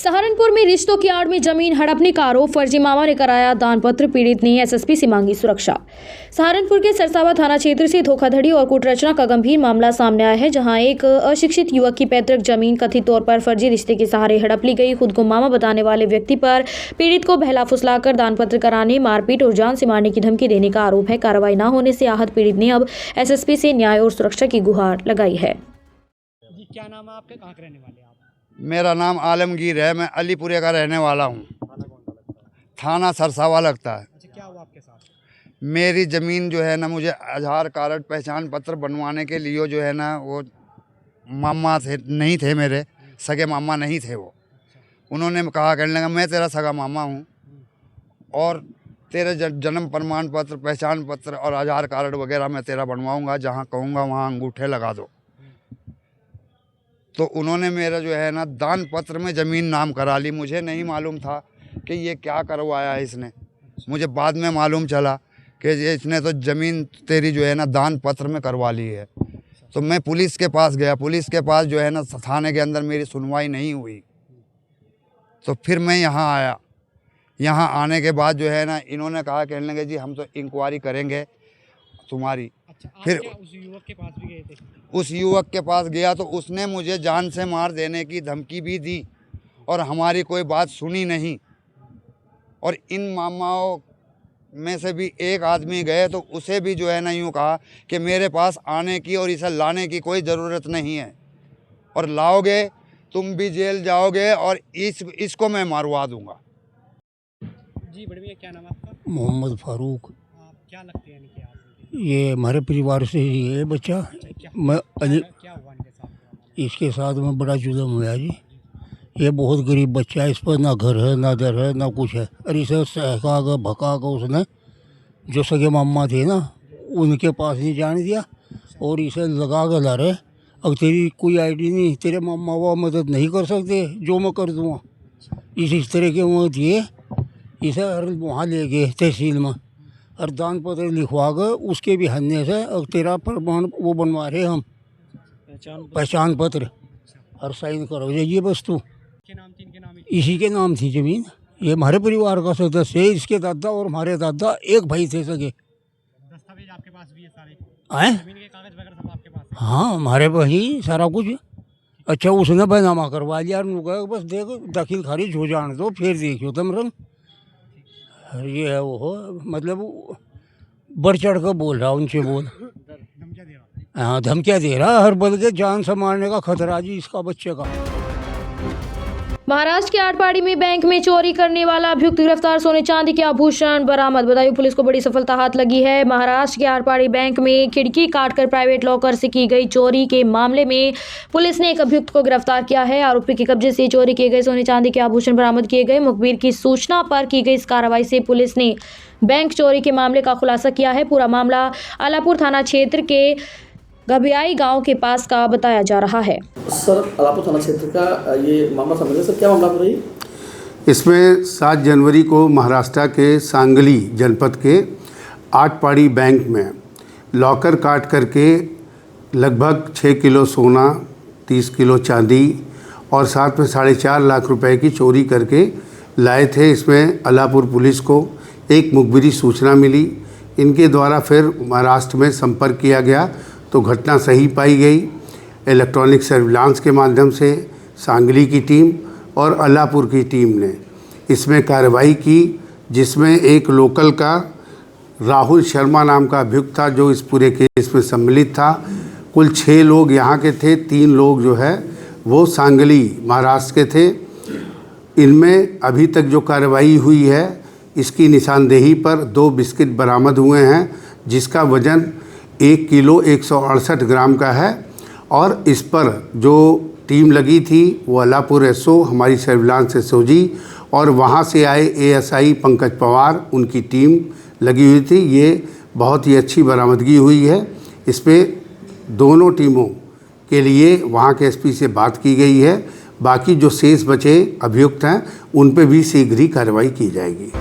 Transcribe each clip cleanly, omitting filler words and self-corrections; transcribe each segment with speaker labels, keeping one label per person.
Speaker 1: सहारनपुर में रिश्तों की आड़ में जमीन हड़पने का आरोप, फर्जी मामा ने कराया दान पत्र, पीड़ित ने एसएसपी से मांगी सुरक्षा। सहारनपुर के सरसावा थाना क्षेत्र से धोखाधड़ी और कूटरचना का गंभीर मामला सामने आया है, जहां एक अशिक्षित युवक की पैतृक जमीन कथित तौर पर फर्जी रिश्ते के सहारे हड़प ली गई। खुद को मामा बताने वाले व्यक्ति पर पीड़ित को बहला फुसलाकर दान पत्र कराने, मारपीट और जान से मारने की धमकी देने का आरोप है। कार्रवाई न होने से आहत पीड़ित ने अब एसएसपी से न्याय और सुरक्षा की गुहार लगाई है।
Speaker 2: जी, क्या नाम है आपके, कहाँ के रहने वाले आप?
Speaker 3: मेरा नाम आलमगीर है, मैं अलीपुरे का रहने वाला हूँ।
Speaker 2: थाना कौन सा लगता है?
Speaker 3: थाना सरसावा लगता है।
Speaker 2: अच्छा, क्या हुआ आपके साथ?
Speaker 3: मेरी ज़मीन जो है ना, मुझे आधार कार्ड पहचान पत्र बनवाने के लिए जो है ना, वो मामा थे नहीं थे, मेरे सगे मामा नहीं थे वो। उन्होंने कहा, कहने लगा मैं तेरा सगा मामा हूँ और तेरे जन्म प्रमाण पत्र, पहचान पत्र और आधार कार्ड वगैरह मैं तेरा बनवाऊँगा, जहाँ कहूँगा वहाँ अंगूठे लगा दो। तो उन्होंने मेरा जो है ना दान पत्र में ज़मीन नाम करा ली। मुझे नहीं मालूम था कि ये क्या करवाया है इसने। मुझे बाद में मालूम चला कि ये इसने तो ज़मीन तेरी जो है ना दान पत्र में करवा ली है। तो मैं पुलिस के पास गया। पुलिस के पास जो है ना थाने के अंदर मेरी सुनवाई नहीं हुई, तो फिर मैं यहाँ आया। यहाँ आने के बाद जो है ना इन्होंने कहा, कहने लगे जी हम तो इंक्वायरी करेंगे तुम्हारी।
Speaker 2: अच्छा, आप
Speaker 3: फिर
Speaker 2: क्या उस युवक के पास भी गए थे?
Speaker 3: उस युवक के पास गया तो उसने मुझे जान से मार देने की धमकी भी दी और हमारी कोई बात सुनी नहीं। और इन मामाओं में से भी एक आदमी गए तो उसे भी जो है ना यूँ कहा कि मेरे पास आने की और इसे लाने की कोई ज़रूरत नहीं है, और लाओगे तुम भी जेल जाओगे और इसको मैं मारवा दूंगा।
Speaker 2: जी, बड़े भैया, क्या नाम है आपका?
Speaker 4: मोहम्मद फारूक।
Speaker 2: आप क्या लगते हैं इनके आप?
Speaker 4: ये हमारे परिवार से ही है बच्चा।
Speaker 2: क्या हुआ इनके साथ?
Speaker 4: इसके साथ में बड़ा जुल्म हुआ जी। ये बहुत गरीब बच्चा है, इस पर ना घर है, ना दर है, ना कुछ है। और इसे सहका कर भका कर उसने जो सगे मामा थे ना उनके पास नहीं जाने दिया और इसे लगा कर ला रहे, अब तेरी कोई आईडी नहीं, तेरे मामा वो मदद नहीं कर सकते, जो मैं कर दूँगा। इस तरह के वो दिए। इसे वहाँ ले गए तहसील में और दान पत्र लिखवा कर उसके भी हन्ने से और तेरा प्रमाण वो बनवा रहे हम, पहचान पत्र, और साइन करो ये बस तू।
Speaker 2: के नाम थी, इनके नाम ही?
Speaker 4: इसी के नाम थी ज़मीन। ये हमारे परिवार का सदस्य है। इसके दादा और हमारे दादा एक भाई थे सके।
Speaker 2: दस्तावेज आपके पास भी है सारे?
Speaker 4: हैं?
Speaker 2: जमीन के कागज वगैरह सब आपके पास है?
Speaker 4: हाँ, हमारे भाई सारा कुछ। अच्छा, उसने बैनामा करवा लिया, बस देखो दाखिल खारिज हो जाने दो, फिर देखियो तुम रंग। ये है वो, मतलब बढ़ चढ़ कर बोल रहा, उनसे बोल।
Speaker 2: धमकियाँ दे रहा?
Speaker 4: हाँ, धमकियाँ दे रहा, हर बल्कि जान से मारने का खतरा जी इसका बच्चे का।
Speaker 1: महाराष्ट्र के आटपाड़ी में बैंक में चोरी करने वाला अभियुक्त गिरफ्तार, सोने चांदी के आभूषण बरामद। बदायूं पुलिस को बड़ी सफलता हाथ लगी है। महाराष्ट्र के आटपाड़ी बैंक में खिड़की काटकर प्राइवेट लॉकर से की गई चोरी के मामले में पुलिस ने एक अभियुक्त को गिरफ्तार किया है। आरोपी के कब्जे से चोरी किए गए सोने चांदी के आभूषण बरामद किए गए। मुखबिर की सूचना पर की गई इस कार्रवाई से पुलिस ने बैंक चोरी के मामले का खुलासा किया है। पूरा मामला अलापुर थाना क्षेत्र के गबियाई गांव के पास का बताया जा रहा है।
Speaker 5: सर, अलापुर थाना क्षेत्र का ये मामला समझ सर, क्या मामला पूरा?
Speaker 6: इसमें 7 जनवरी को महाराष्ट्र के सांगली जनपद के आटपाड़ी बैंक में लॉकर काट करके लगभग 6 किलो सोना, 30 किलो चांदी और साथ में 4.5 लाख रुपए की चोरी करके लाए थे। इसमें अलापुर पुलिस को एक मुखबिरी सूचना मिली। इनके द्वारा फिर महाराष्ट्र में संपर्क किया गया तो घटना सही पाई गई। इलेक्ट्रॉनिक सर्विलांस के माध्यम से सांगली की टीम और अलापुर की टीम ने इसमें कार्रवाई की, जिसमें एक लोकल का राहुल शर्मा नाम का अभियुक्त था जो इस पूरे केस में सम्मिलित था। कुल 6 लोग यहाँ के थे, 3 लोग जो है वो सांगली महाराष्ट्र के थे। इनमें अभी तक जो कार्रवाई हुई है, इसकी निशानदेही पर 2 बिस्किट बरामद हुए हैं, जिसका वजन 1 किलो 168 ग्राम का है। और इस पर जो टीम लगी थी वो अलापुर एसओ, हमारी सर्विलांस एसओ जी और वहाँ से आए एएसआई पंकज पवार, उनकी टीम लगी हुई थी। ये बहुत ही अच्छी बरामदगी हुई है। इस पर दोनों टीमों के लिए वहाँ के एसपी से बात की गई है। बाकी जो शेष बचे अभियुक्त हैं उन पर भी शीघ्र ही कार्रवाई की जाएगी।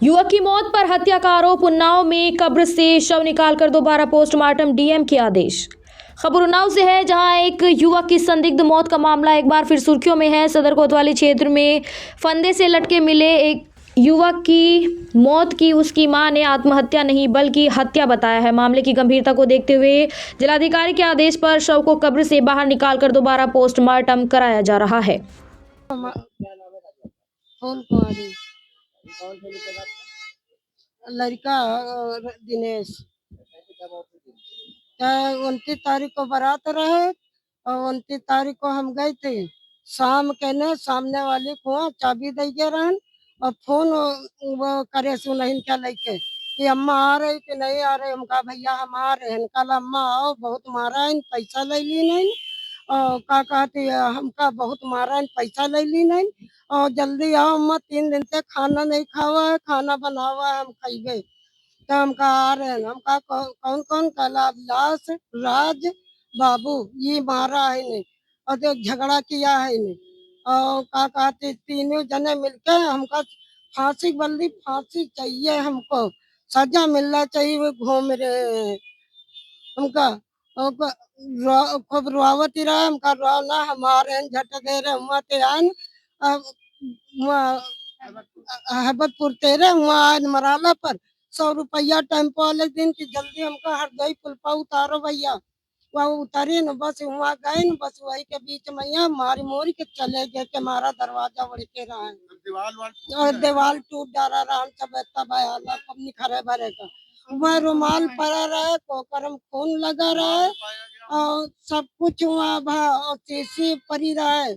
Speaker 1: युवक की मौत पर हत्या का आरोप, उन्नाव में कब्र से शव निकालकर दोबारा पोस्टमार्टम, डीएम के आदेश। खबर उन्नाव से है, जहां एक युवक की संदिग्ध मौत का मामला एक बार फिर सुर्खियों में है। सदर कोतवाली क्षेत्र में फंदे से लटके मिले एक युवक की मौत की उसकी मां ने आत्महत्या नहीं बल्कि हत्या बताया है। मामले की गंभीरता को देखते हुए जिलाधिकारी के आदेश पर शव को कब्र से बाहर निकालकर दोबारा पोस्टमार्टम कराया जा रहा है।
Speaker 7: लड़का दिनेश 29 तारीख को बारात रहे और 29 तारीख को हम गए थे। शाम के ने सामने वाली को चाबी दे के रहन और फोन वो करे सुनहिन क्या लेके कि अम्मा आ रही कि नहीं आ रही। हम कहा भैया हम आ रहे हैं। कल अम्मा आओ, बहुत मारा है, पैसा ले ली नहीं। और का कहती हमका बहुत मारा है, पैसा ले ली नहीं। और जल्दी आओ अम्मा, 3 दिन से खाना नहीं खावा है, खाना बनावा है, हम खाइबे। तो हम कहा आ रहे हैं। हम कहा कौन कौन? कला अभिलाष, राज, बाबू, ये मारा है नहीं और जो झगड़ा किया है नहीं। और का कहते तीनों जने मिलके हमका फांसी बल्ली, फांसी चाहिए हमको, सजा मिलना चाहिए। वो घूम रहे हैं हमका खूब रुआवती रहा। हमका रोना हमारे झट दे रहे हुआ ते आन हैबतपुर तेरे हुआ आज मराला पर 100 रुपया टेम्पो वाले दिन की जल्दी हमका हरदई पुलपा उतारो भैया। वह उतारे न बस वहाँ गए न बस वही के बीच में यहाँ मारी मोरी के चले गए के मारा दरवाजा वड़के रहा है और दीवार टूट जा रहा है। सब तब कब निखरे भरे का वह रुमाल पड़ा रहा है, कोकरम खून लगा रहा है और सब कुछ वहाँ शीशी पड़ी रहा है।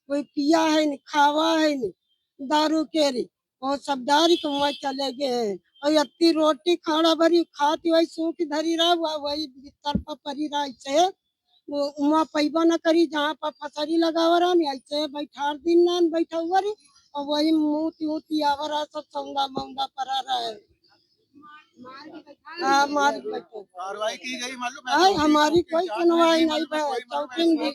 Speaker 7: कोई पिया है न, खावा है न, दारू केरी और सब दारी को वहाँ चले गए। और अत्ती रोटी खाना भरी खाती वही सूख धरी रहा वही बिस्तर पर परी रहा। ऐसे वो वहाँ पैबा न करी जहाँ पर फसरी लगावा रहा नहीं, ऐसे बैठा दिन न बैठा हुआ रही और वही मुँह आवा रहा। सब सौंदा मौंदा पड़ा रहा है।
Speaker 8: कार्रवाई की गई मालूम?
Speaker 7: हमारी कोई सुनवाई नहीं है। चौकिन भी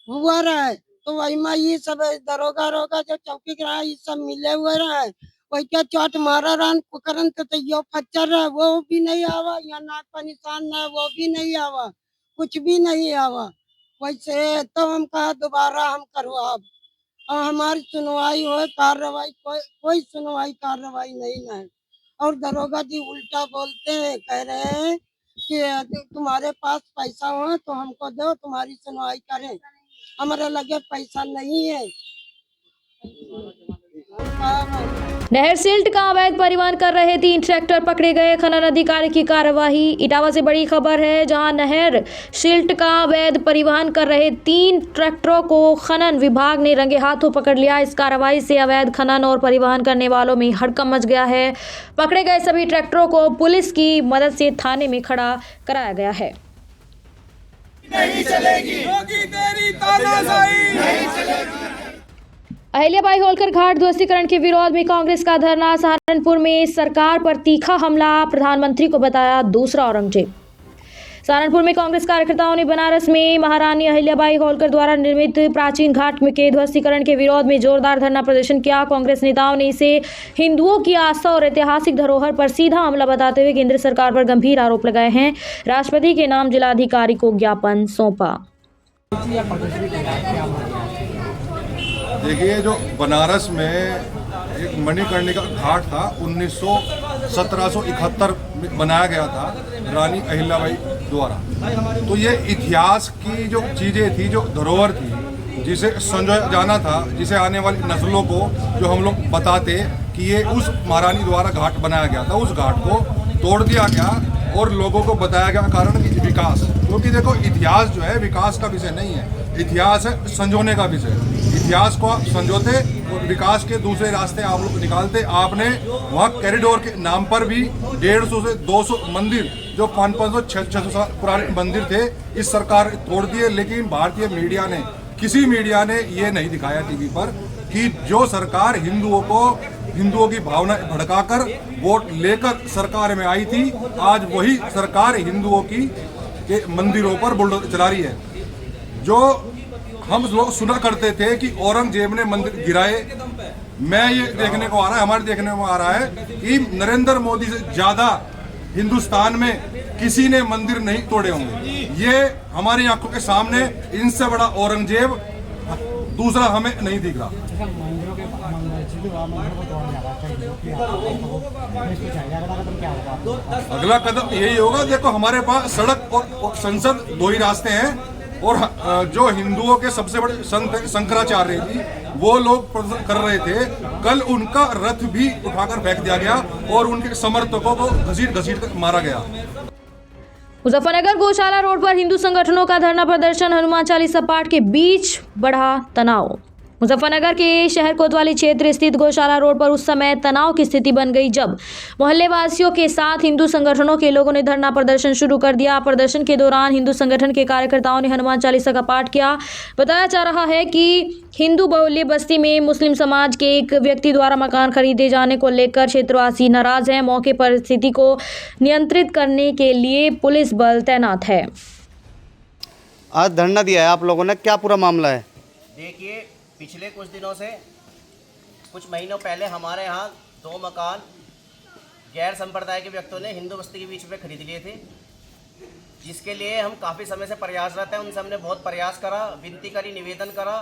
Speaker 7: हुआ रहा है तो वही में ये सब दरोगा रोगा जो चौकी रहा ये सब मिले हुए रहा है। वही क्या चोट मारा रहा कुकरन तो यो फच्चर रहा वो भी नहीं आवा। यहाँ नाक पर निशान ना वो भी नहीं आवा, कुछ भी नहीं आवा। वैसे तो हम कहा दोबारा हम करवाब और हमारी सुनवाई हो कार्रवाई। कोई सुनवाई कार्रवाई नहीं है। और दरोगा जी उल्टा बोलते हैं, कह रहे हैं कि तुम्हारे पास पैसा हो तो हमको दो, तुम्हारी सुनवाई करें। हमारे लगे पैसा नहीं है।
Speaker 1: नहर सिल्ट का अवैध परिवहन कर रहे 3 ट्रैक्टर पकड़े गए, खनन अधिकारी की कार्यवाही। इटावा से बड़ी खबर है, जहां नहर सिल्ट का अवैध परिवहन कर रहे 3 ट्रैक्टरों को खनन विभाग ने रंगे हाथों पकड़ लिया। इस कार्रवाई से अवैध खनन और परिवहन करने वालों में हड़कंप मच गया है। पकड़े गए सभी ट्रैक्टरों को पुलिस की मदद से थाने में खड़ा कराया गया है।
Speaker 8: नहीं चलेगी, होगी तेरी तानाशाही नहीं चलेगी।
Speaker 1: अहिल्याबाई होलकर घाट ध्वस्तीकरण के विरोध में कांग्रेस का धरना। सहारनपुर में सरकार पर तीखा हमला, प्रधानमंत्री को बताया दूसरा औरंगजेब। सहारनपुर में कांग्रेस कार्यकर्ताओं ने बनारस में महारानी अहिल्याबाई होलकर द्वारा निर्मित प्राचीन घाट के ध्वस्तीकरण के विरोध में जोरदार धरना प्रदर्शन किया। कांग्रेस नेताओं ने इसे हिंदुओं की आस्था और ऐतिहासिक धरोहर पर सीधा हमला बताते हुए केंद्र सरकार पर गंभीर आरोप लगाए हैं। राष्ट्रपति के नाम जिलाधिकारी को ज्ञापन सौंपा।
Speaker 9: देखिए, जो बनारस में एक मणिकर्णिका घाट था 1771 में बनाया गया था रानी अहिल्याबाई द्वारा। तो ये इतिहास की जो चीज़ें थी, जो धरोहर थी, जिसे संजोया जाना था, जिसे आने वाली नस्लों को जो हम लोग बताते कि ये उस महारानी द्वारा घाट बनाया गया था, उस घाट को तोड़ दिया गया और लोगों को बताया गया कारण कि विकास। क्योंकि देखो, इतिहास जो है विकास का विषय नहीं है, इतिहास है संजोने का विषय। इतिहास को आप संजोते और विकास के दूसरे रास्ते आप लोग निकालते। आपने वहाँ कॉरिडोर के नाम पर भी 150 से 200 मंदिर जो 500-600 साल पुराने मंदिर थे, इस सरकार तोड़ दिए। लेकिन भारतीय मीडिया ने, किसी मीडिया ने ये नहीं दिखाया टीवी पर कि जो सरकार हिंदुओं की भावना भड़काकर वोट लेकर सरकार में आई थी, आज वही सरकार हिंदुओं के मंदिरों पर बुलडोजर चला रही है। जो हम लोग सुना करते थे कि औरंगजेब ने मंदिर गिराए, मैं ये देखने को आ रहा है, हमारे देखने को आ रहा है कि नरेंद्र मोदी से ज़्यादा हिंदुस्तान में किसी ने मंदिर नहीं तोड़े होंगे। ये हमारी आंखों के सामने, इनसे बड़ा औरंगजेब दूसरा हमें नहीं दिख रहा।
Speaker 2: मंदिरों के मंदिर को तोड़ने जा रहा है,
Speaker 9: अगला कदम यही होगा। देखो, हमारे पास सड़क और संसद दो ही रास्ते हैं, और जो हिंदुओं के सबसे बड़े संत शंकराचार्य जी, वो लोग प्रदर्शन कर रहे थे। कल उनका रथ भी उठाकर फेंक दिया गया और उनके समर्थकों को घसीट कर मारा गया।
Speaker 1: मुजफ्फरनगर गौशाला रोड पर हिंदू संगठनों का धरना प्रदर्शन, हनुमान चालीसा पाठ के बीच बढ़ा तनाव। मुजफ्फरनगर के शहर कोतवाली क्षेत्र स्थित गौशाला रोड पर उस समय तनाव की स्थिति बन गई जब मोहल्ले वासियों के साथ हिंदू संगठनों के लोगों ने धरना प्रदर्शन शुरू कर दिया। प्रदर्शन के दौरान हिंदू संगठन के कार्यकर्ताओं ने हनुमान चालीसा का पाठ किया। बताया जा रहा है कि हिंदू बहुल्य बस्ती में मुस्लिम समाज के एक व्यक्ति द्वारा मकान खरीदे जाने को लेकर क्षेत्रवासी नाराज हैं। मौके पर स्थिति को नियंत्रित करने के लिए पुलिस बल तैनात है।
Speaker 10: आज धरना दिया है आप लोगों ने, क्या पूरा मामला है?
Speaker 11: देखिए, पिछले कुछ दिनों से, कुछ महीनों पहले हमारे यहाँ 2 मकान गैर संप्रदाय के व्यक्तियों ने हिंदू बस्ती के बीच में खरीद लिए थे, जिसके लिए हम काफ़ी समय से प्रयासरत हैं। उनसे हमने बहुत प्रयास करा, विनती करी, निवेदन करा,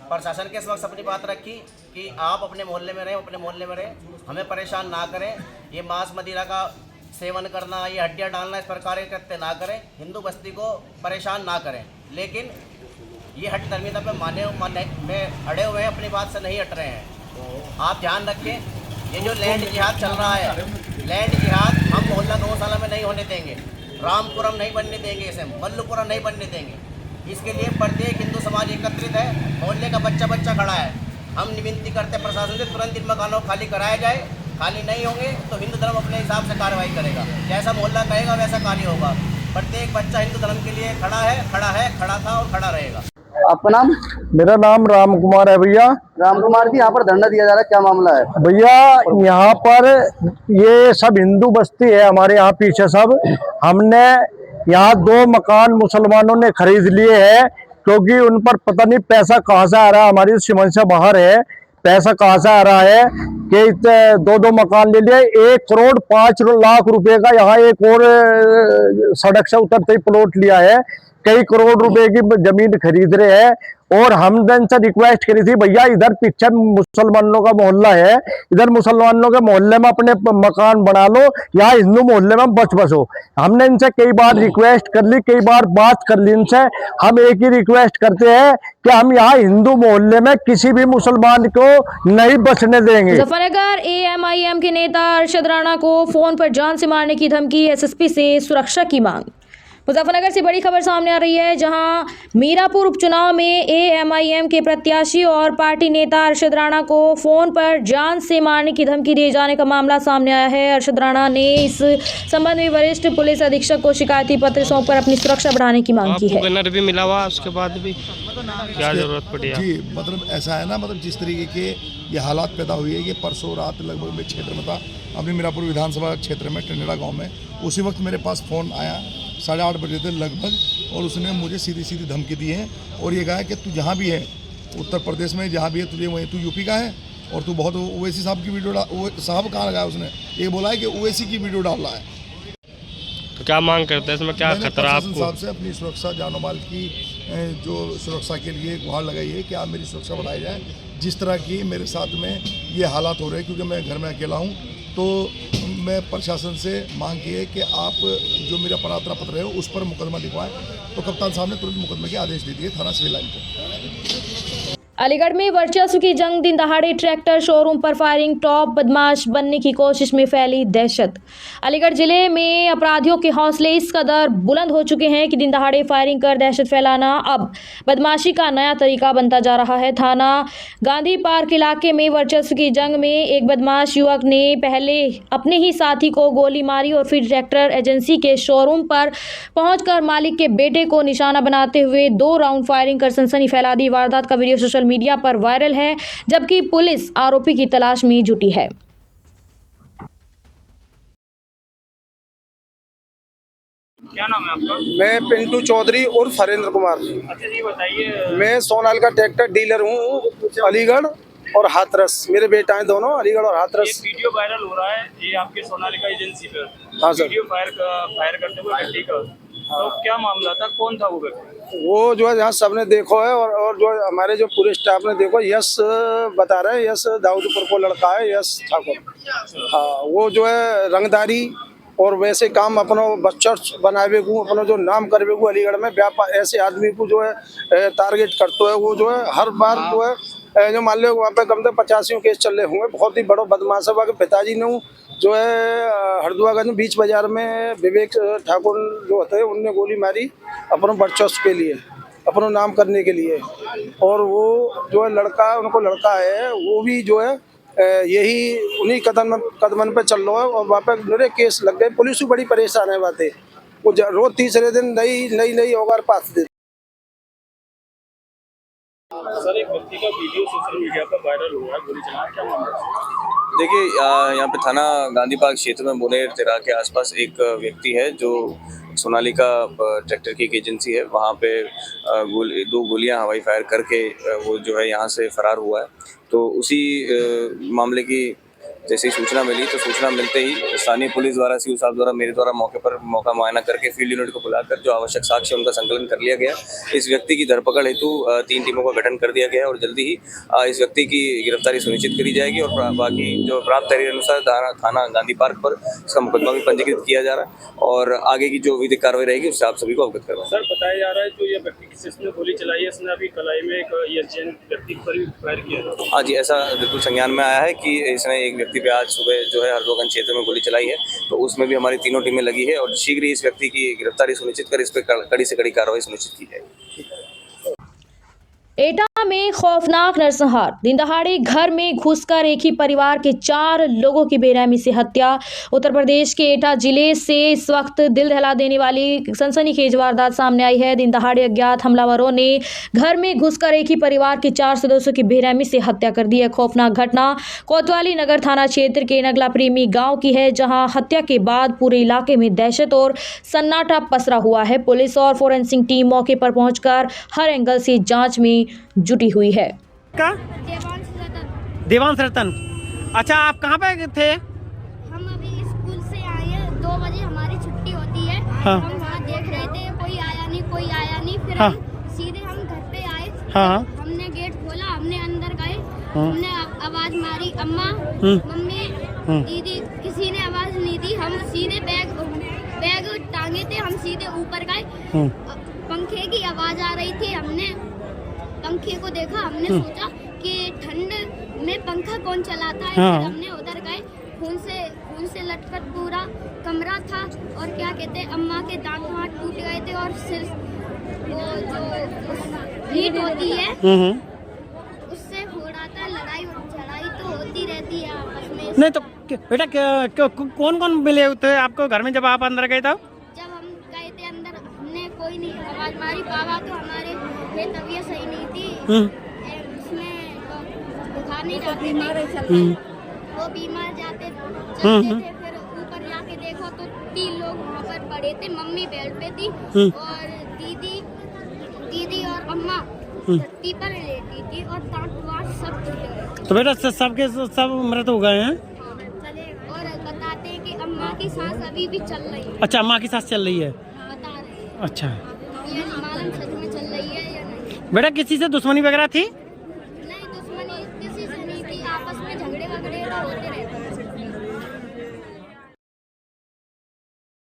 Speaker 11: प्रशासन के समक्ष अपनी बात रखी कि आप अपने मोहल्ले में रहें, अपने मोहल्ले में रहें, हमें परेशान ना करें। ये मांस मदिरा का सेवन करना, ये हड्डियाँ डालना, इस प्रकार के कृत्य ना करें, हिंदू बस्ती को परेशान ना करें। लेकिन ये हट धर्मिता पे माने में अड़े हुए हैं, अपनी बात से नहीं हट रहे हैं। आप ध्यान रखें, ये जो लैंड जिहाद चल रहा है, लैंड जिहाद हम मोहल्ला गौशाला में नहीं होने देंगे, रामपुरम नहीं बनने देंगे, इसे मल्लपुरम नहीं बनने देंगे। इसके लिए प्रत्येक हिंदू समाज एकत्रित है, मोहल्ले का बच्चा खड़ा है। हम विनती करते हैं प्रशासन से तुरंत इन मकानों को खाली कराया जाए। खाली नहीं होंगे तो हिंदू धर्म अपने हिसाब से कार्रवाई करेगा, जैसा मोहल्ला कहेगा वैसा कार्य होगा। प्रत्येक बच्चा हिंदू धर्म के लिए खड़ा था और खड़ा रहेगा।
Speaker 10: आपका नाम?
Speaker 12: मेरा नाम राम कुमार है भैया।
Speaker 10: राम कुमार जी, यहाँ पर धरना दिया जा रहा है, क्या मामला है?
Speaker 12: भैया, यहाँ पर ये सब हिंदू बस्ती है, हमारे यहाँ पीछे सब। हमने यहाँ 2 मकान मुसलमानों ने खरीद लिए हैं, क्योंकि उन पर पता नहीं पैसा कहाँ से आ रहा है, हमारी समझ से बाहर है पैसा कहाँ से आ रहा है कि 2 मकान ले लिए। 1 करोड़ 5 लाख रुपए का यहाँ एक और सड़क से उतरते ही प्लॉट लिया है। कई करोड़ रुपए की जमीन खरीद रहे हैं। और हमने इनसे रिक्वेस्ट करी थी, भैया इधर पीछे मुसलमानों का मोहल्ला है, इधर मुसलमानों के मोहल्ले में अपने मकान बना लो, यहाँ हिंदू मोहल्ले में बसो। हमने इनसे कई बार रिक्वेस्ट कर ली, कई बार बात कर ली इनसे। हम एक ही रिक्वेस्ट करते हैं कि हम यहाँ हिंदू मोहल्ले में किसी भी मुसलमान को नहीं बसने देंगे।
Speaker 1: मुजफ्फरनगर AMIM के नेता अरशद राणा को फोन पर जान से मारने की धमकी, SSP से सुरक्षा की मांग। मुजफ्फरनगर से बड़ी खबर सामने आ रही है, जहां मीरापुर उपचुनाव में AMIM के प्रत्याशी और पार्टी नेता अरशद राणा को फोन पर जान से मारने की धमकी दिए जाने का मामला सामने आया है। अरशद राणा ने इस संबंध में वरिष्ठ पुलिस अधीक्षक को शिकायती पत्र सौंपकर अपनी सुरक्षा बढ़ाने की मांग की है।
Speaker 12: बैनर भी मिला हुआ, उसके बाद भी क्या जरूरत पड़ी
Speaker 9: जी, मतलब ऐसा है ना, मतलब जिस तरीके के ये हालात पैदा हुई है, ये परसों रात लगभग मैं क्षेत्र में था, अपने मीरापुर विधानसभा क्षेत्र में टंडेड़ा गाँव में। उसी वक्त मेरे पास फ़ोन आया, 8:30 बजे थे लगभग, और उसने मुझे सीधी धमकी दी है और ये कहा है कि तू जहाँ भी है उत्तर प्रदेश में, जहाँ भी है तुझे वहीं, तू यूपी का है और तू बहुत ओवैसी साहब की वीडियो साहब कहाँ लगाया उसने, ये बोला है कि ओवैसी की वीडियो डाल रहा है।
Speaker 12: तो क्या मांग करते हैं, इसमें क्या खतरा आपको?
Speaker 9: साहब से अपनी सुरक्षा, जानो माल की जो सुरक्षा के लिए गुहार लगाई है कि आप मेरी सुरक्षा बढ़ाई जाए। जिस तरह की मेरे साथ में ये हालात हो रहे हैं, क्योंकि मैं घर में अकेला हूँ, तो मैं प्रशासन से मांग की है कि आप जो मेरा प्रार्थना पत्र है उस पर मुकदमा लिखवाएं। तो कप्तान साहब ने तुरंत मुकदमे के आदेश दे दिए थाना सिविल लाइन को।
Speaker 1: अलीगढ़ में वर्चस्व की जंग, दिन दहाड़े ट्रैक्टर शोरूम पर फायरिंग, टॉप बदमाश बनने की कोशिश में फैली दहशत। अलीगढ़ जिले में अपराधियों के हौसले इस कदर बुलंद हो चुके हैं कि दिन दहाड़े फायरिंग कर दहशत फैलाना अब बदमाशी का नया तरीका बनता जा रहा है। थाना गांधी पार्क इलाके में वर्चस्व की जंग में एक बदमाश युवक ने पहले अपने ही साथी को गोली मारी और फिर ट्रैक्टर एजेंसी के शोरूम पर पहुंचकर मालिक के बेटे को निशाना बनाते हुए 2 राउंड फायरिंग कर सनसनी फैला दी। वारदात का वीडियो सोशल मीडिया पर वायरल है, जबकि पुलिस आरोपी की तलाश में जुटी है।
Speaker 2: क्या नाम है आपका?
Speaker 8: मैं पिंटू चौधरी और फरेंद्र कुमार।
Speaker 2: अच्छा जी, बताइए।
Speaker 8: मैं सोनाल का ट्रैक्टर डीलर हूँ अलीगढ़। और हाथरस, मेरे बेटा हैं दोनों, अलीगढ़ और हाथरस।
Speaker 2: वीडियो वायरल हो रहा है ये आपके सोनालिका एजेंसी पर।
Speaker 8: हाँ सर।
Speaker 2: वीडियो फायर करते हुए गड्डी का, तो क्या मामला था, कौन था वो व्यक्ति?
Speaker 8: वो जो है यहाँ सबने देखो है और जो हमारे जो पूरे स्टाफ ने देखो, यश बता रहे हैं, यश दाऊदपुर को लड़का है, यश ठाकुर। हाँ, वो जो है रंगदारी और वैसे काम अपना बच्चा बनावे को, अपना जो नाम करवे को अलीगढ़ में व्यापार, ऐसे आदमी को जो है टारगेट करते है। वो जो है हर बार जो है जो मान लो वहाँ पे कम से 85 केस चल रहे होंगे। बहुत ही बड़ो बदमाश है। के पिताजी ने जो है हरदुआगंज बीच बाजार में विवेक ठाकुर जो होते हैं उनने गोली मारी अपने वर्चस्व के लिए, अपना नाम करने के लिए। और वो जो है लड़का, उनको लड़का है, वो भी जो है यही उन्हीं कदमन पे चल रहा है। और वहाँ पे मेरे केस लग गए। पुलिस भी बड़ी परेशान है बातें, वो रोज तीसरे दिन नई औगार पास देती।
Speaker 2: सर, एक व्यक्ति का वीडियो सोशल मीडिया पर वायरल हुआ है गोली चलाने, क्या मामला?
Speaker 13: देखिए, यहाँ पे थाना गांधी पार्क क्षेत्र में मुनेर तिरा के आसपास एक व्यक्ति है जो सोनालिका ट्रैक्टर की एक एजेंसी है, वहाँ पे 2 गोलियां हवाई फायर करके वो जो है यहाँ से फरार हुआ है। तो उसी मामले की जैसे ही सूचना मिली, तो सूचना मिलते ही स्थानीय पुलिस द्वारा, सीओ साहब द्वारा, मेरे द्वारा मौका मुआयना करके फील्ड यूनिट को बुलाकर जो आवश्यक साक्ष्य उनका संकलन कर लिया गया। इस व्यक्ति की धरपकड़ हेतु 3 टीमों का गठन कर दिया गया है और जल्दी ही इस व्यक्ति की गिरफ्तारी सुनिश्चित करी जाएगी। और बाकी जो प्राप्त तहरीर अनुसार थाना गांधी पार्क पर इसका मुकदमा भी पंजीकृत किया जा रहा है और आगे की जो विधिक कार्रवाई रहेगी उससे आप सभी को अवगत करवाएं।
Speaker 2: सर, बताया जा रहा है जो ये व्यक्ति जिसने गोली चलाई है, इसने अभी कलाई में एक एशियन व्यक्ति पर भी फायर किया था।
Speaker 13: हाँ जी, ऐसा बिल्कुल संज्ञान में आया है कि इसने एक व्यक्ति पे आज सुबह जो है हरदोगंज क्षेत्र में गोली चलाई है। तो उसमें भी हमारी 3 टीमें लगी है और शीघ्र ही इस व्यक्ति की गिरफ्तारी सुनिश्चित कर इस पर कड़ी से कड़ी कार्रवाई सुनिश्चित की जाएगी।
Speaker 1: एटा में खौफनाक नरसंहार। दिन दहाड़े घर में घुसकर एक ही परिवार के 4 लोगों की बेरहमी से हत्या। उत्तर प्रदेश के एटा जिले से इस वक्त दिल दहला देने वाली सनसनीखेज वारदात सामने आई है। दिन दहाड़े अज्ञात हमलावरों ने घर में घुसकर एक ही परिवार के 4 सदस्यों की बेरहमी से हत्या कर दी है। खौफनाक घटना कोतवाली नगर थाना क्षेत्र के नगला प्रेमी गाँव की है, जहाँ हत्या के बाद पूरे इलाके में दहशत और सन्नाटा पसरा हुआ है। पुलिस और फोरेंसिक टीम मौके पर पहुंचकर हर एंगल से जांच में जुटी हुई है।
Speaker 2: देवांश रतन, अच्छा, आप कहाँ पे थे?
Speaker 14: हम अभी स्कूल से आए हैं, 2 बजे हमारी छुट्टी होती है।
Speaker 2: हाँ।
Speaker 14: हम वहाँ देख रहे थे, कोई आया नहीं। फिर
Speaker 2: हाँ।
Speaker 14: सीधे हम घर पे आए।
Speaker 2: हाँ।
Speaker 14: हमने गेट खोला, हमने अंदर गए। हमने आवाज मारी, अम्मा, मम्मी, दीदी, किसी ने आवाज नहीं दी। हम सीधे बैग टांगे थे, हम सीधे ऊपर गए। पंखे की आवाज आ रही थी, हमने पंखे को देखा। हमने सोचा कि ठंड में पंखा कौन चलाता है।
Speaker 2: हाँ।
Speaker 14: फिर हमने उधर गए, खून से लटपट पूरा कमरा था। और क्या कहते हैं, अम्मा के दांत वांत टूट गए थे और सिर वो जो हीट होती है उससे हो रहा था। लड़ाई तो होती रहती है आपस में।
Speaker 2: नहीं तो बेटा, कौन मिले थे आपको घर में जब आप अंदर गए? तब
Speaker 14: जब हम गए थे अंदर, हमने कोई नहीं आवाज मारी। बाबा तो हमारे तबीयत सही नहीं थी, उसमें दिखाने जाते थे, वो बीमार जाते थे। फिर ऊपर जाके देखो तो 3 लोग वहाँ पर पड़े थे। मम्मी बेड पे थी और दीदी और अम्मा धरती पर लेटी थी और दांत वांत सब टूटे हुए।
Speaker 2: तो बेटा सबके सब मृत हो गए हैं।
Speaker 14: और बताते हैं कि अम्मा की सांस अभी भी चल रही है।
Speaker 2: अच्छा, अम्मा की सांस चल रही है,
Speaker 14: बता रहे हैं।
Speaker 2: अच्छा।
Speaker 14: ये नहीं मालूम सच में चल रही है या नहीं।
Speaker 2: बेटा किसी से दुश्मनी वगैरह थी?